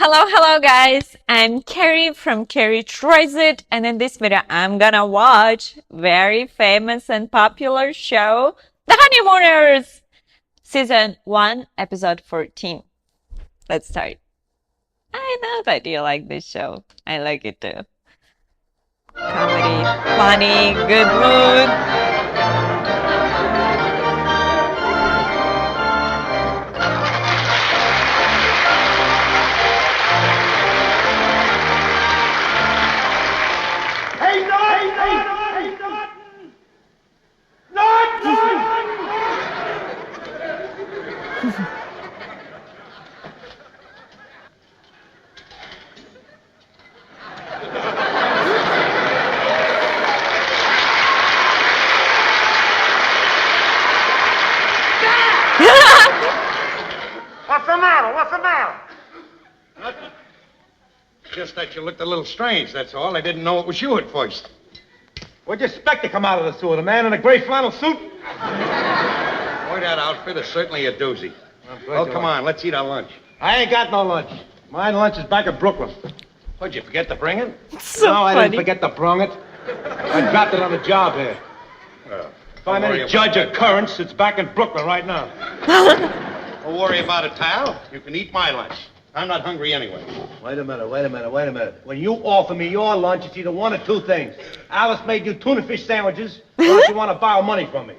Hello guys. I'm Carrie from Carrie Tries It, and in this video I'm gonna watch very famous and popular show, The Honeymooners, Season 1, Episode 14. Let's start. I know that you like this show. I like it too. Comedy, funny, good mood. Hey, Norton! What's the matter? Nothing. Just that you looked a little strange, that's all. I didn't know it was you at first. Where'd you expect to come out of the sewer? The man in a gray flannel suit? Boy, that outfit is certainly a doozy. Well, come on, let's eat our lunch. I ain't got no lunch. My lunch is back at Brooklyn. What'd you forget to bring it? So I funny. didn't forget to bring it. I dropped it on the job here. If I'm any judge of currents, it's back in Brooklyn right now. Don't worry about it, pal. You can eat my lunch. I'm not hungry anyway. Wait a minute. When you offer me your lunch, it's either one or two things. Alice made you tuna fish sandwiches, or else you want to borrow money from me.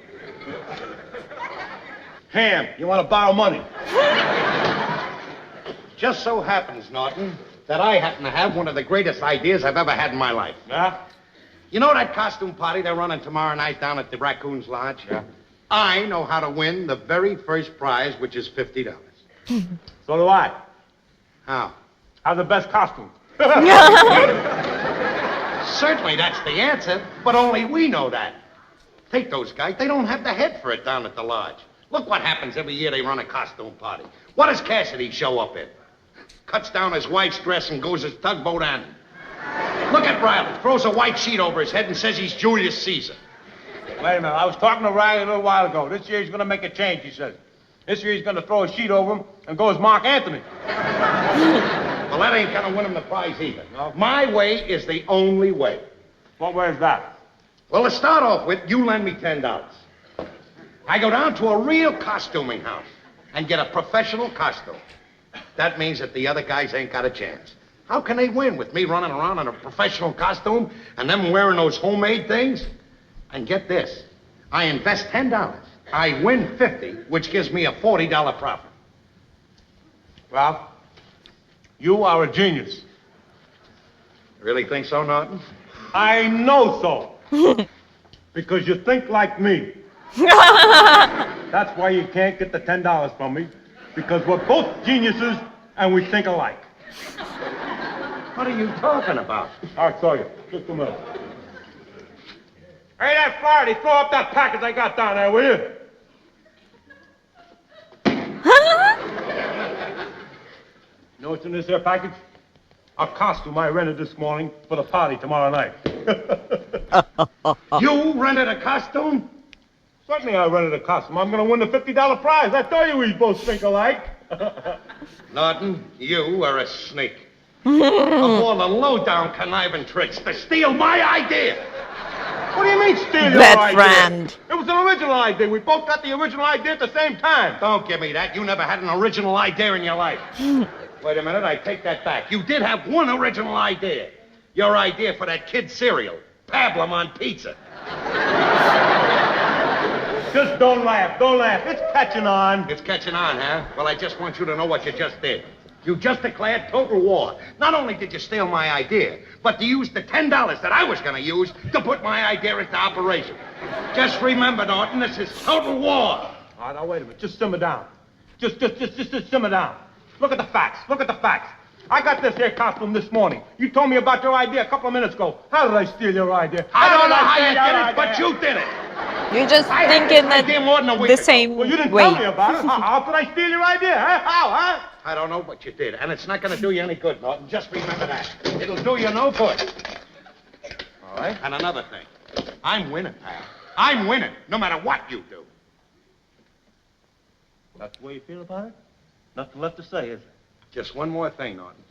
Ham, you want to borrow money? Just so happens, Norton, that I happen to have one of the greatest ideas I've ever had in my life. Yeah? You know that costume party they're running tomorrow night down at the Raccoon's Lodge? Yeah. I know how to win the very first prize, which is $50. So do I. How? Have the best costume. Certainly that's the answer, but only we know that. Take those guys. They don't have the head for it down at the lodge. Look what happens every year they run a costume party. What does Cassidy show up in? Cuts down his wife's dress and goes as tugboat on. Look at Riley. Throws a white sheet over his head and says he's Julius Caesar. Wait a minute. I was talking to Riley a little while ago. This year he's going to make a change, he says. This year he's going to throw a sheet over him and go as Mark Anthony. Well, that ain't gonna win him the prize either. No? My way is the only way. What way is that? Well, to start off with, you lend me $10. I go down to a real costuming house and get a professional costume. That means that the other guys ain't got a chance. How can they win with me running around in a professional costume and them wearing those homemade things? And get this, I invest $10. I win 50, which gives me a $40 profit. Ralph, you are a genius. Really think so, Norton? I know so. Because you think like me. That's why you can't get the $10 from me. Because we're both geniuses and we think alike. What are you talking about? I'll show you. Just a minute. Hey, that Flaherty, throw up that package I got down there, will you? You know what's in this here package? A costume I rented this morning for the party tomorrow night. You rented a costume? Certainly I rented a costume. I'm going to win the $50 prize. I told you we both think alike. Norton, you are a snake. Of all the low-down conniving tricks to steal my idea. What do you mean steal your Bad idea? friend. It was an original idea. We both got the original idea at the same time. Don't give me that. You never had an original idea in your life. Wait a minute, I take that back. You did have one original idea. Your idea for that kid cereal. Pablum on pizza. Just don't laugh. Don't laugh. It's catching on. It's catching on, huh? Well, I just want you to know what you just did. You just declared total war. Not only did you steal my idea, but you used the $10 that I was going to use to put my idea into operation. Just remember, Norton, this is total war. All right, now, wait a minute. Just simmer down. Just simmer down. Look at the facts. Look at the facts. I got this here costume this morning. You told me about your idea a couple of minutes ago. How did I steal your idea? I don't know did how steal you your did it, idea? but you did it. You're just I had thinking this idea more than a that week the ago. same Well, you didn't way. tell me about it. How could I steal your idea, huh? How, huh? I don't know, but you did, and it's not going to do you any good, Norton. Just remember that. It'll do you no good. All right. And another thing, I'm winning, pal. I'm winning, no matter what you do. That's the way you feel about it? Nothing left to say, is there? Just one more thing, Norton.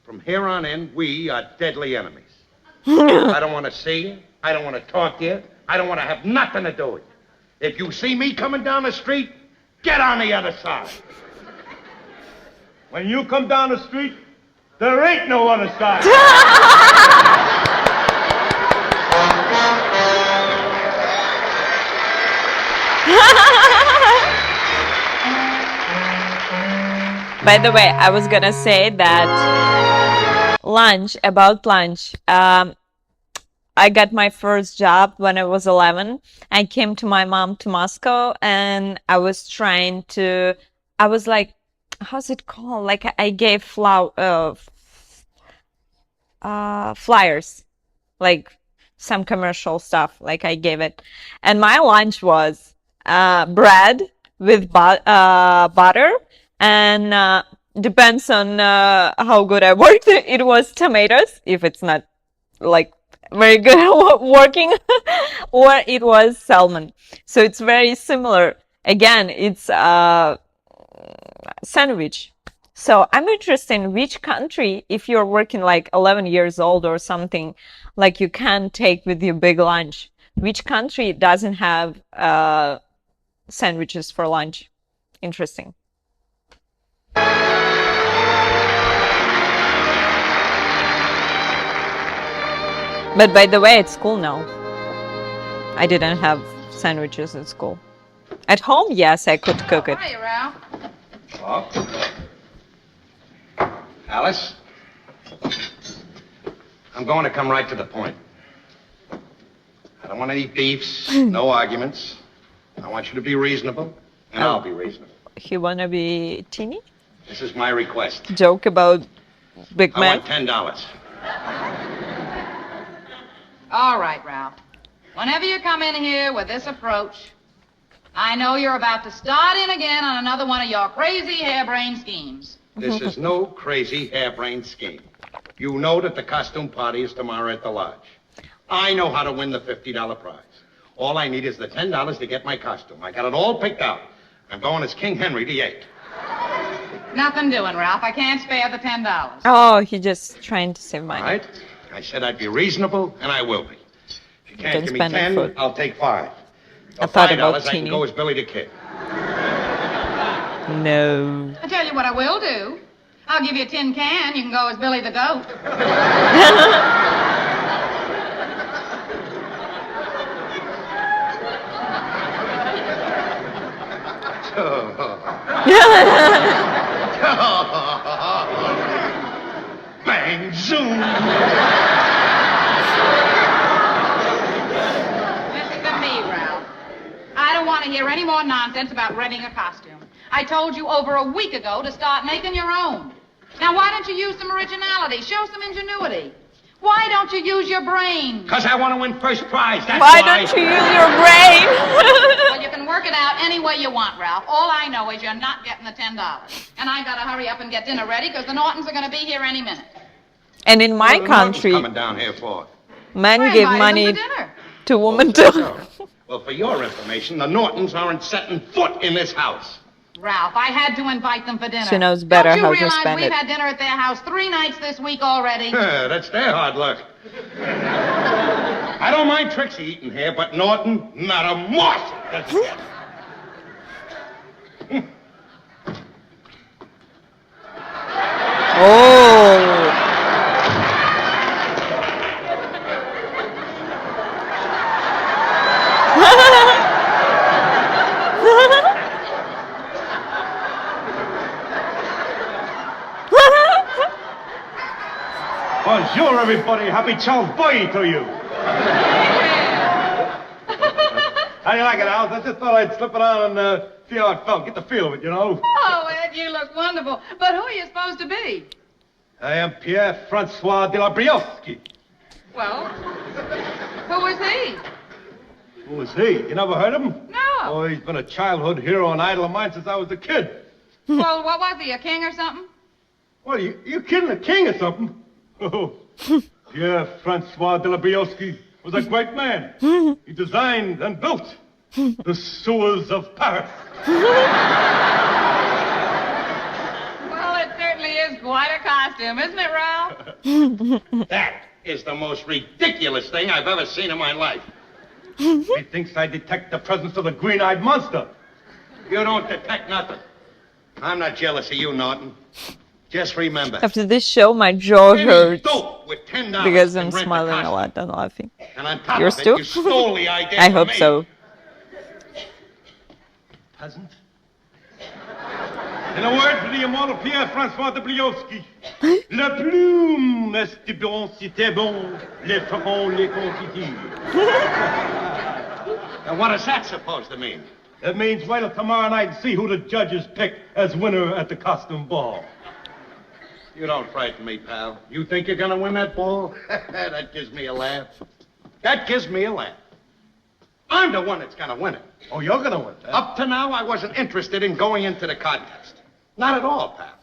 From here on in, we are deadly enemies. I don't want to see you. I don't want to talk to you. I don't want to have nothing to do with you. If you see me coming down the street, get on the other side. When you come down the street, there ain't no other side. By the way, I was gonna say that about lunch. I got my first job when I was 11. I came to my mom to Moscow and I was I was like, how's it called? Like I gave flyers, like some commercial stuff, like I gave it. And my lunch was bread with butter and depends on how good I worked. It was tomatoes, if it's not like very good working, or it was salmon. So it's very similar. Again, it's a sandwich. So I'm interested in which country, if you're working like 11 years old or something, like you can take with you big lunch, which country doesn't have sandwiches for lunch? Interesting. But by the way, it's cool now. I didn't have sandwiches at school. At home, yes, I could cook it. Hi, Ralph. Hello? Alice? I'm going to come right to the point. I don't want any beefs, no arguments. I want you to be reasonable, and I'll be reasonable. You wanna be teeny? This is my request. Joke about Big I Mac? want $10. All right, Ralph. Whenever you come in here with this approach, I know you're about to start in again on another one of your crazy harebrained schemes. This is no crazy harebrained scheme. You know that the costume party is tomorrow at the lodge. I know how to win the $50 prize. All I need is the $10 to get my costume. I got it all picked out. I'm going as King Henry VIII. Nothing doing, Ralph. I can't spare the $10. Oh, he just trying to save money. All right? I said I'd be reasonable, and I will be. If you can't Don't give me spend on 10, food. I'll take 5. I For thought $5, about I can teeny. go as Billy the Kid. No. I tell you what I will do. I'll give you a tin can. You can go as Billy the Goat. Bang, zoom. Listen to me, Ralph. I don't want to hear any more nonsense about renting a costume. I told you over a week ago to start making your own. Now, why don't you use some originality? Show some ingenuity. Why don't you use your brain? Because I want to win first prize, that's Why don't you use your brain? Well, you can work it out any way you want, Ralph. All I know is you're not getting the $10. And I gotta hurry up and get dinner ready because the Nortons are gonna be here any minute. And in my What are the Nortons country, coming down here for? men We're give inviting money them for dinner. to women Oh, too. so. Well, for your information, the Nortons aren't setting foot in this house. Ralph, I had to invite them for dinner. She knows better Don't you how to realize spend we've it. had dinner at their house 3 nights this week already? That's their hard luck. I don't mind Trixie eating here, but Norton, not a morsel. That's it. Oh. Bonjour, everybody. Happy Charles Boy to you. How do you like it, Alice? I just thought I'd slip it on and see how it felt. Get the feel of it, you know. Oh, Ed, you look wonderful. But who are you supposed to be? I am Pierre-Francois de la Briosky. Well, who is he? Who is he? You never heard of him? No. Oh, he's been a childhood hero and idol of mine since I was a kid. Well, what was he, a king or something? What, you kidding? A king or something? Oh, Pierre-Francois de la Briosky was a great man. He designed and built the sewers of Paris. Well, it certainly quite a costume, isn't it, Ralph? That is the most ridiculous thing I've ever seen in my life. He thinks I detect the presence of the green-eyed monster. You don't detect nothing. I'm not jealous of you, Norton. Just remember. After this show, my jaw any hurts dope with $10 because can I'm rent a smiling a costume. lot and laughing. And on top Yours of it, too? you stole the idea I from hope me. so. Peasant. In the words of the immortal Pierre-François de Briosky, la plume est bon si t'es bon, les ferons les confitures. And what is that supposed to mean? That means wait till tomorrow night and see who the judges pick as winner at the costume ball. You don't frighten me, pal. You think you're gonna win that ball? That gives me a laugh. That gives me a laugh. I'm the one that's gonna win it. Oh, you're gonna win that. Up to now, I wasn't interested in going into the contest. Not at all, pal.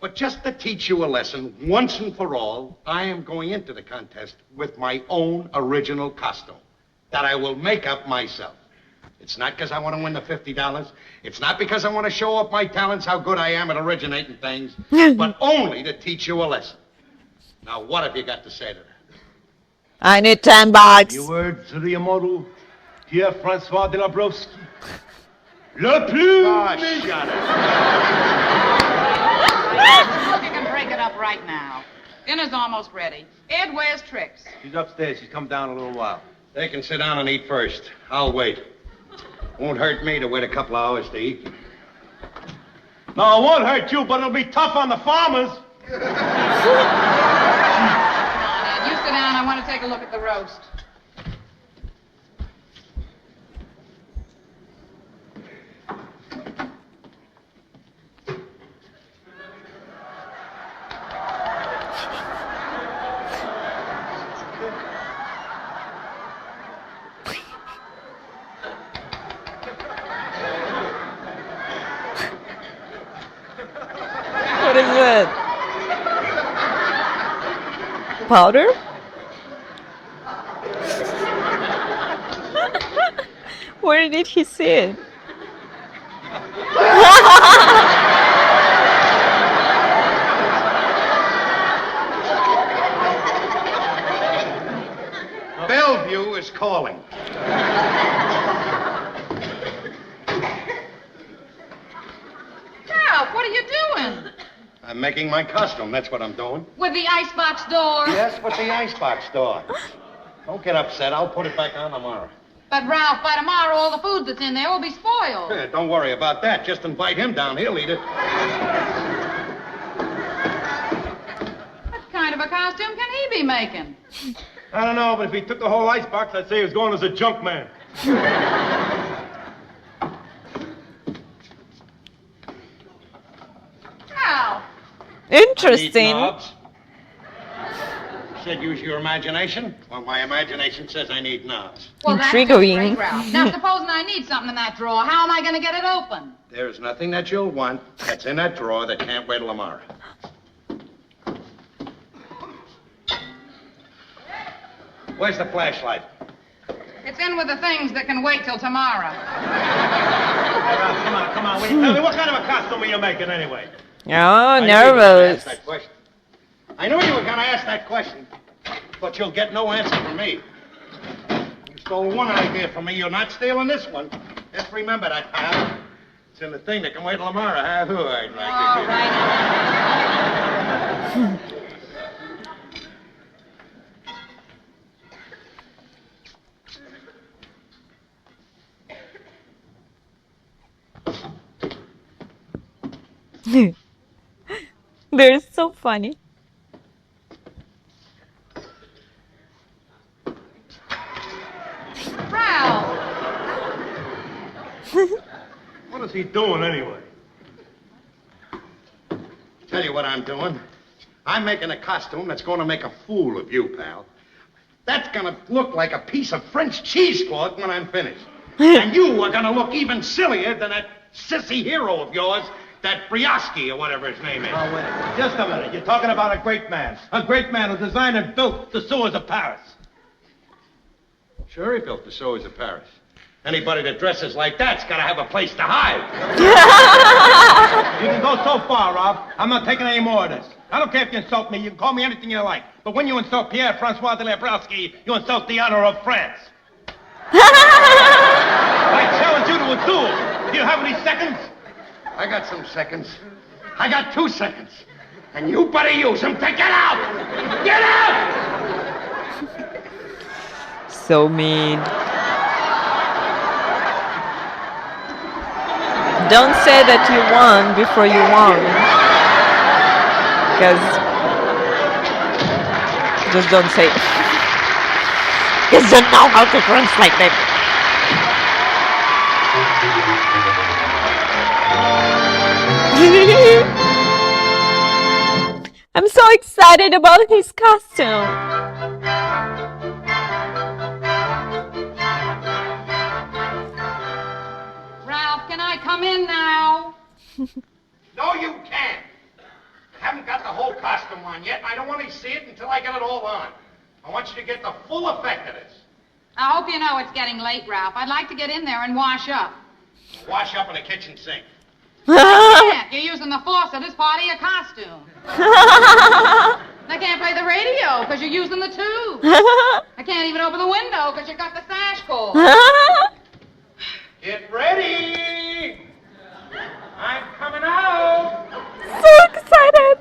But just to teach you a lesson, once and for all, I am going into the contest with my own original costume that I will make up myself. It's not because I want to win the $50. It's not because I want to show off my talents, how good I am at originating things, but only to teach you a lesson. Now, what have you got to say to that? I need $10. The words of the immortal Pierre-François de la Broski. La plume. Oh, shut it. You can break it up right now. Dinner's almost ready. Ed, where's Trix? She's upstairs. She's come down a little while. They can sit down and eat first. I'll wait. Won't hurt me to wait a couple hours to eat. No, it won't hurt you, but it'll be tough on the farmers. Ed, you sit down. I want to take a look at the roast. What is it? Powder? Where did he see it? Bellevue is calling. Ralph, what are you doing? I'm making my costume. That's what I'm doing. With the icebox door? Yes, with the icebox door. Don't get upset. I'll put it back on tomorrow. But, Ralph, by tomorrow, all the food that's in there will be spoiled. Don't worry about that. Just invite him down. He'll eat it. What kind of a costume can he be making? I don't know, but if he took the whole icebox, I'd say he was going as a junk man. Ralph. Interesting. Knobs. Said use your imagination. Well, my imagination says I need knobs. Well, that's Intriguing. just great, Ralph. Now, supposing I need something in that drawer, how am I going to get it open? There's nothing that you'll want that's in that drawer that can't wait till tomorrow. Where's the flashlight? It's in with the things that can wait till tomorrow. Come on. Will you tell me what kind of a costume are you making anyway? Oh, I knew you were gonna nervous. ask that question. I knew you were going to ask that question, but you'll get no answer from me. You stole one idea from me. You're not stealing this one. Just remember that, pal. It's in the thing that can wait till tomorrow. Huh? Who I'd like All to right. They're so funny. Ralph. What is he doing anyway? Tell you what I'm doing. I'm making a costume that's going to make a fool of you, pal. That's going to look like a piece of French cheesecloth when I'm finished. And you are going to look even sillier than that sissy hero of yours, that Briosky or whatever his name is. Oh, wait a minute. Just a minute. You're talking about a great man. A great man who designed and built the sewers of Paris. Sure, he built the sewers of Paris. Anybody that dresses like that's got to have a place to hide. You can go so far, Ralph. I'm not taking any more of this. I don't care if you insult me. You can call me anything you like. But when you insult Pierre-Francois de Labrowski, you insult the honor of France. I challenge you to a duel. Do you have any seconds? I got some seconds. I got 2 seconds. And you better use them to get out! Get out! So mean. Don't say that you won before you won. Because just don't say it. Because don't know how to translate it. I'm so excited about his costume. Ralph, can I come in now? No, you can't. I haven't got the whole costume on yet, and I don't want to see it until I get it all on. I want you to get the full effect of this. I hope you know it's getting late, Ralph. I'd like to get in there and wash up. Wash up in the kitchen sink. Yeah, you're using the faucet as part of your costume. I can't play the radio because you're using the tube. I can't even open the window because you got the sash cord. Get ready! I'm coming out! So excited.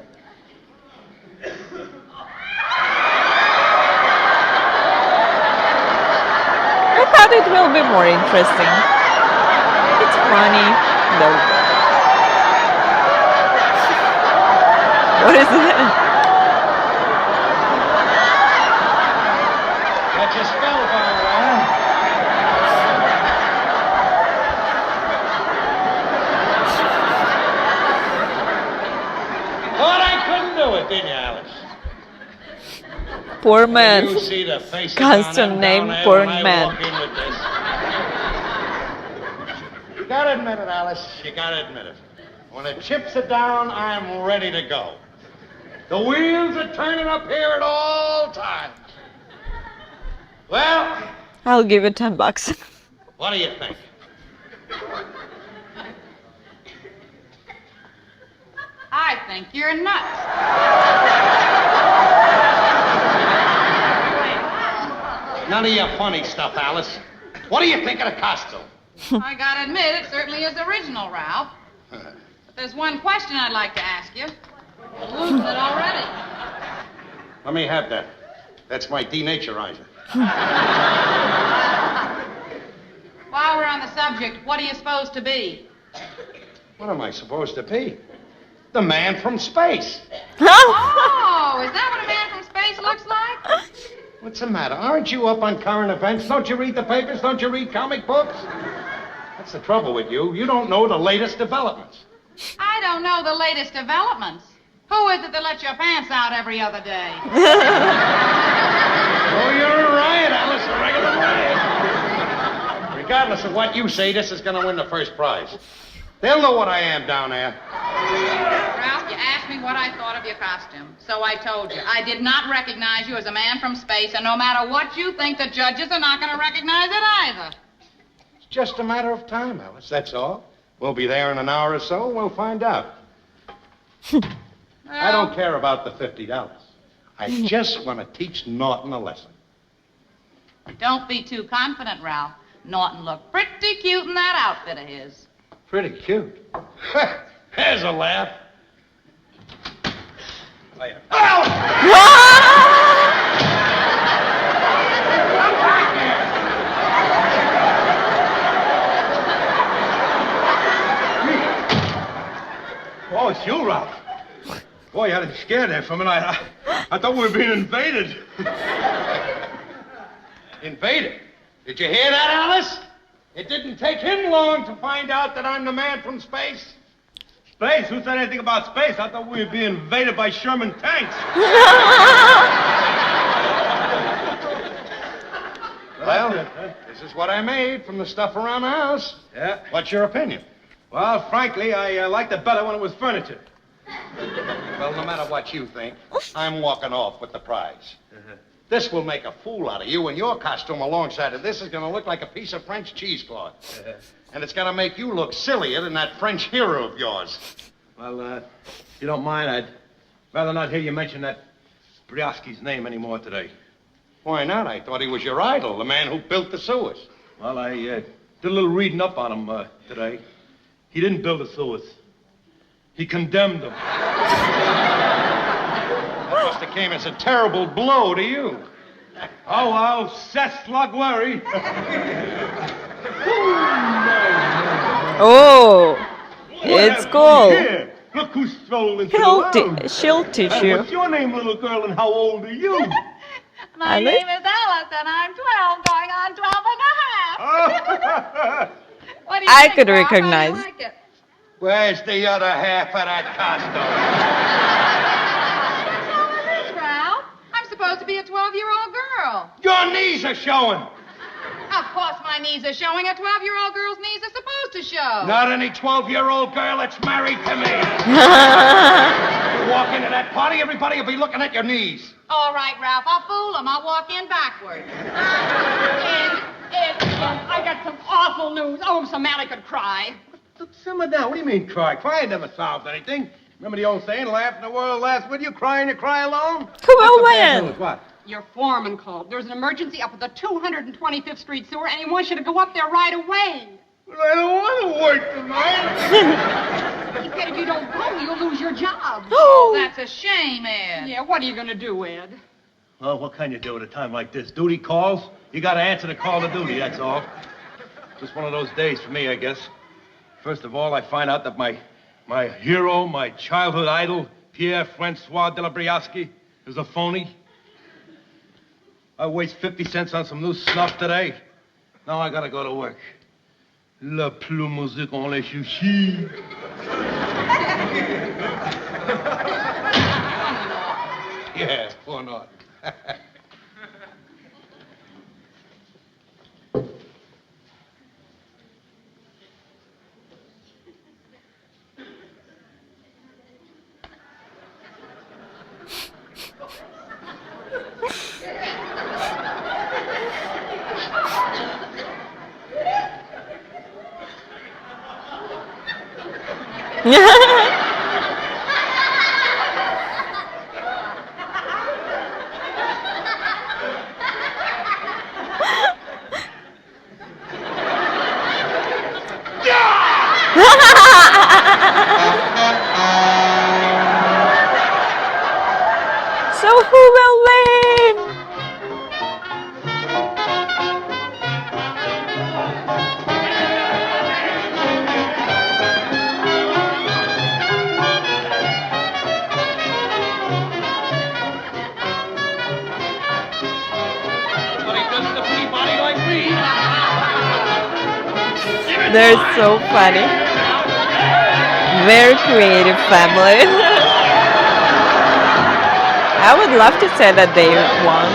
I thought it will be more interesting. It's funny, though. What is it? Got your spellbound, Ryan. Thought I couldn't do it, didn't you, Alice? Poor man. You see the faces Constant on them name, down there poor when I man. walk in with this. You gotta admit it, Alice. You gotta admit it. When the chips are down, I'm ready to go. The wheels are turning up here at all times. Well, I'll give you $10. what do you think? I think you're nuts. None of your funny stuff, Alice. What do you think of the costume? I gotta admit, it certainly is original, Ralph. But there's one question I'd like to ask you. You're losing it already. Let me have that. That's my denaturizer. While we're on the subject, what are you supposed to be? What am I supposed to be? The man from space. Oh, is that what a man from space looks like? What's the matter? Aren't you up on current events? Don't you read the papers? Don't you read comic books? That's the trouble with you. You don't know the latest developments. I don't know the latest developments. Who is it that lets your pants out every other day? Oh, you're a riot, Alice. A regular riot. Regardless of what you say, this is going to win the first prize. They'll know what I am down there. Ralph, you asked me what I thought of your costume. So I told you. I did not recognize you as a man from space, and no matter what you think, the judges are not going to recognize it either. It's just a matter of time, Alice. That's all. We'll be there in an hour or so, and we'll find out. I don't care about the $50. I just want to teach Norton a lesson. Don't be too confident, Ralph. Norton looked pretty cute in that outfit of his. Pretty cute. There's a laugh. Oh, it's you, Ralph. Boy, you had us scared there for a minute. I thought we were being invaded. Invaded. Did you hear that, Alice? It didn't take him long to find out that I'm the man from space. Space? Who said anything about space? I thought we were being invaded by Sherman tanks. Well, this is what I made from the stuff around the house. Yeah. What's your opinion? Well, frankly, I liked it better when it was furniture. Well, no matter what you think, I'm walking off with the prize. This will make a fool out of you, and your costume alongside of this is going to look like a piece of French cheesecloth. And it's going to make you look sillier than that French hero of yours. Well, if you don't mind, I'd rather not hear you mention that Briosky's name anymore today. Why not? I thought he was your idol, the man who built the sewers. Well, I did a little reading up on him today. He didn't build the sewers. He condemned them. That must have came as a terrible blow to you. Oh, well, cess la glory. Oh, it's cool. Here, look who's strolling through She'll teach Hey, you. what's your name, little girl, and how old are you? My Alice? name is Alice, and I'm 12, going on 12 and a half. What do you I think, could Ralph? How do you recognize. like it? Where's the other half of that costume? What is this, Ralph? I'm supposed to be a 12-year-old girl. Your knees are showing. Of course my knees are showing. A 12-year-old girl's knees are supposed to show. Not any 12-year-old girl that's married to me. You walk into that party, everybody will be looking at your knees. All right, Ralph, I'll fool them. I'll walk in backwards. I got some awful news. Oh, so Mally could cry. Look, simmer down. What do you mean, cry? Crying never solves anything. Remember the old saying, laugh and the world laughs with you, crying you cry alone? Come on, What's the bad man. news? What? Your foreman called. There's an emergency up at the 225th Street sewer, and he wants you to go up there right away. Well, I don't want to work tonight. He said if you don't go, you'll lose your job. Oh, that's a shame, Ed. Yeah, what are you going to do, Ed? Well, what can you do at a time like this? Duty calls. You got to answer the call to duty, that's all. Just one of those days for me, I guess. First of all, I find out that my hero, my childhood idol, Pierre-Francois de la Briosky, is a phony. I waste 50 cents on some new snuff today. Now I got to go to work. La plus musique on les chouchis. Yeah, or not. So who will win? They're so funny. Very creative family. I would love to say that they won.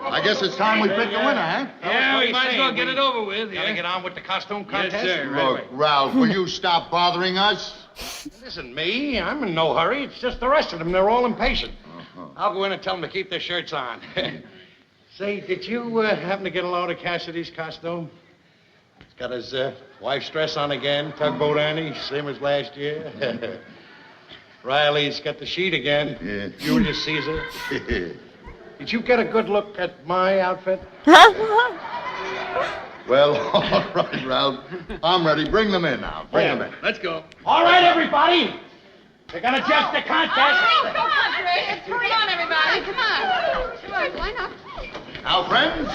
I guess it's time we pick the winner, huh? Yeah, we might as well get it over with. Gotta get on with the costume contest? Yes, sir. Look, Ralph, will you stop bothering us? It isn't me. I'm in no hurry. It's just the rest of them. They're all impatient. I'll go in and tell them to keep their shirts on. Say, did you happen to get a load of Cassidy's costume? He's got his wife's dress on again, tugboat Annie, same as last year. Riley's got the sheet again. Yeah. Julius Caesar. Did you get a good look at my outfit? Well, all right, Ralph. I'm ready. Bring them in now. Bring them in. Let's go. All right, everybody. They're gonna judge the contest. Oh, come on, Fred. Come on, everybody. Come on. Sure, why not? Now, friends,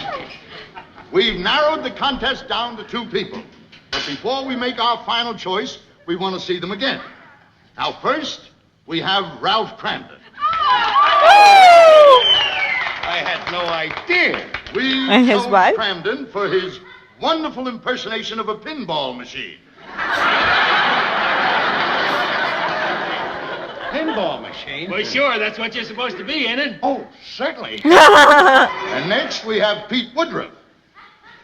we've narrowed the contest down to 2 people. But before we make our final choice, we want to see them again. Now, first, we have Ralph Crandon. I had no idea We And his chose wife? Cramden for his wonderful impersonation of a pinball machine. Pinball machine? Well, sure, that's what you're supposed to be, ain't it? Oh, certainly. And next we have Pete Woodruff.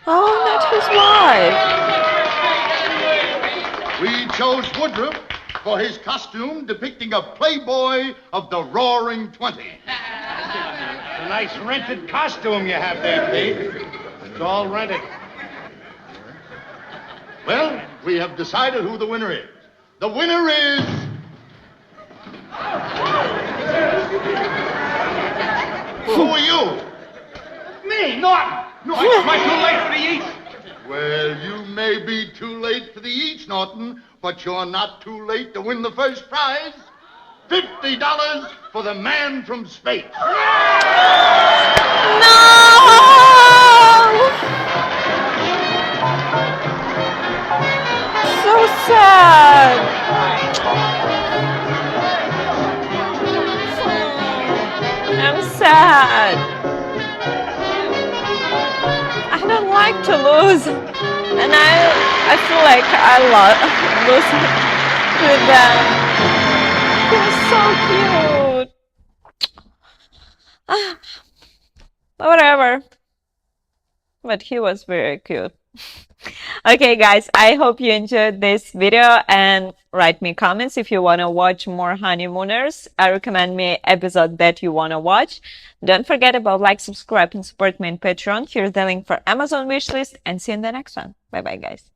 Oh, not his wife. We chose Woodruff for his costume depicting a playboy of the Roaring 20. A nice rented costume you have there, Pete. It's all rented. Well, we have decided who the winner is. The winner is... Who are you? Me, Norton. No, am I too late for the eats? Well, you may be too late for the eats, Norton, but you're not too late to win the first prize. $50 for the man from space. No! So sad. I'm sad. I don't like to lose, and I feel like I lose with them. He was so cute. Whatever. But he was very cute. Okay, guys, I hope you enjoyed this video and write me comments if you want to watch more Honeymooners. I recommend me episode that you want to watch. Don't forget about like, subscribe, and support me on Patreon. Here's the link for Amazon wishlist, and see you in the next one. Bye-bye, guys.